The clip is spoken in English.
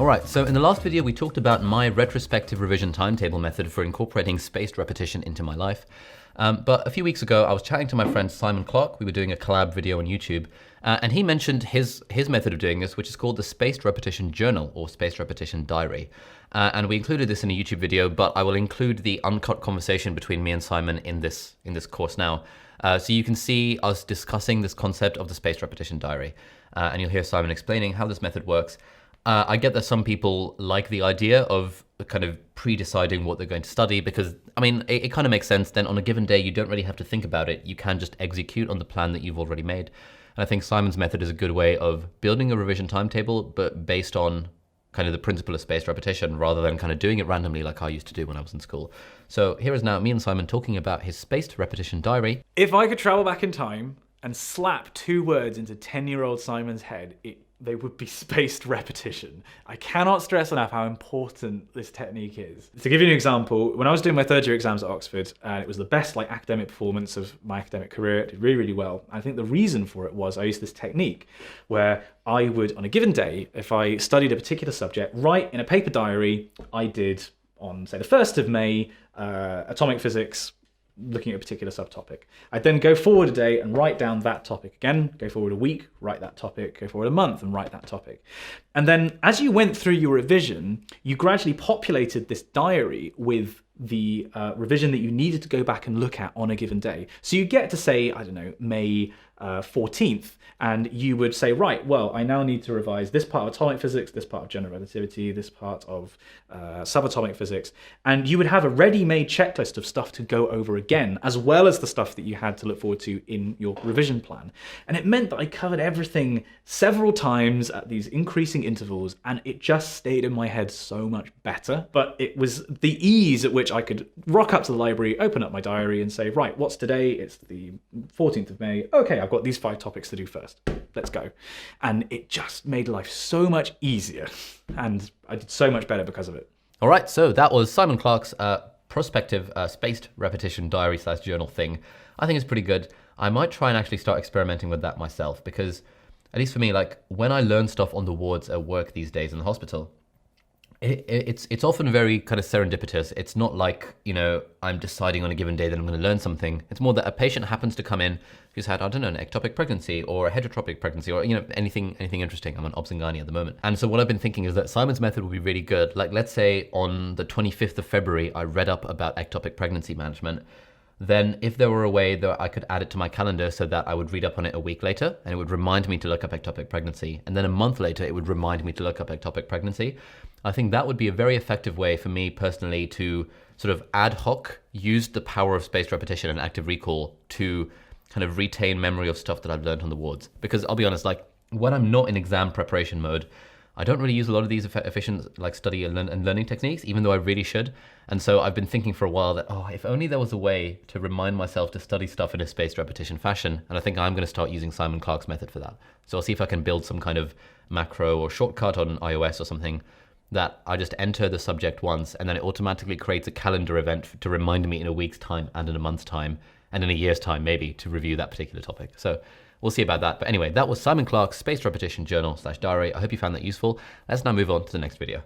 All right, so in the last video, we talked about my retrospective revision timetable method for incorporating spaced repetition into my life. But a few weeks ago, I was chatting to my friend Simon Clark. We were doing a collab video on YouTube, and he mentioned his method of doing this, which is called the Spaced Repetition Journal or Spaced Repetition Diary. And we included this in a YouTube video, but I will include the uncut conversation between me and Simon in this course now. So you can see us discussing this concept of the Spaced Repetition Diary, and you'll hear Simon explaining how this method works. I get that some people like the idea of kind of pre-deciding what they're going to study because, I mean, it kind of makes sense. Then on a given day, you don't really have to think about it. You can just execute on the plan that you've already made. And I think Simon's method is a good way of building a revision timetable, but based on kind of the principle of spaced repetition rather than kind of doing it randomly like I used to do when I was in school. So here is now me and Simon talking about his spaced repetition diary. If I could travel back in time and slap two words into 10-year-old Simon's head, they would be spaced repetition. I cannot stress enough how important this technique is. To give you an example, when I was doing my third year exams at Oxford, it was the best academic performance of my academic career. It did really, really well. I think the reason for it was I used this technique where I would, on a given day, if I studied a particular subject, write in a paper diary, I did on, say, the 1st of May, atomic physics, looking at a particular subtopic. I'd then go forward a day and write down that topic again, go forward a week, write that topic, go forward a month and write that topic. And then as you went through your revision, you gradually populated this diary with the revision that you needed to go back and look at on a given day. So you get to say, I don't know, May 14th, and you would say, right, well, I now need to revise this part of atomic physics, this part of general relativity, this part of subatomic physics, and you would have a ready-made checklist of stuff to go over again, as well as the stuff that you had to look forward to in your revision plan. And it meant that I covered everything several times at these increasing intervals, and it just stayed in my head so much better. But it was the ease at which I could rock up to the library, open up my diary and say, right, what's today? It's the 14th of May. Okay, I've got these 5 topics to do first. Let's go. And it just made life so much easier. And I did so much better because of it. All right, so that was Simon Clark's prospective spaced repetition diary / journal thing. I think it's pretty good. I might try and actually start experimenting with that myself because, at least for me, like when I learn stuff on the wards at work these days in the hospital, it's often very kind of serendipitous. It's not like, you know, I'm deciding on a given day that I'm going to learn something. It's more that a patient happens to come in who's had, I don't know, an ectopic pregnancy or a heterotropic pregnancy or, you know, anything interesting. I'm on obs and gynae at the moment. And so what I've been thinking is that Simon's method would be really good. Like, let's say on the 25th of February, I read up about ectopic pregnancy management. Then if there were a way that I could add it to my calendar so that I would read up on it a week later and it would remind me to look up ectopic pregnancy, and then a month later it would remind me to look up ectopic pregnancy, I think that would be a very effective way for me personally to sort of ad hoc use the power of spaced repetition and active recall to kind of retain memory of stuff that I've learned on the wards. Because I'll be honest, like when I'm not in exam preparation mode, I don't really use a lot of these efficient like study and learning techniques, even though I really should. And so I've been thinking for a while that, oh, if only there was a way to remind myself to study stuff in a spaced repetition fashion. And I think I'm going to start using Simon Clark's method for that. So I'll see if I can build some kind of macro or shortcut on iOS or something that I just enter the subject once and then it automatically creates a calendar event to remind me in a week's time and in a month's time and in a year's time maybe to review that particular topic. So we'll see about that. But anyway, that was Simon Clark's Spaced Repetition Journal / Diary. I hope you found that useful. Let's now move on to the next video.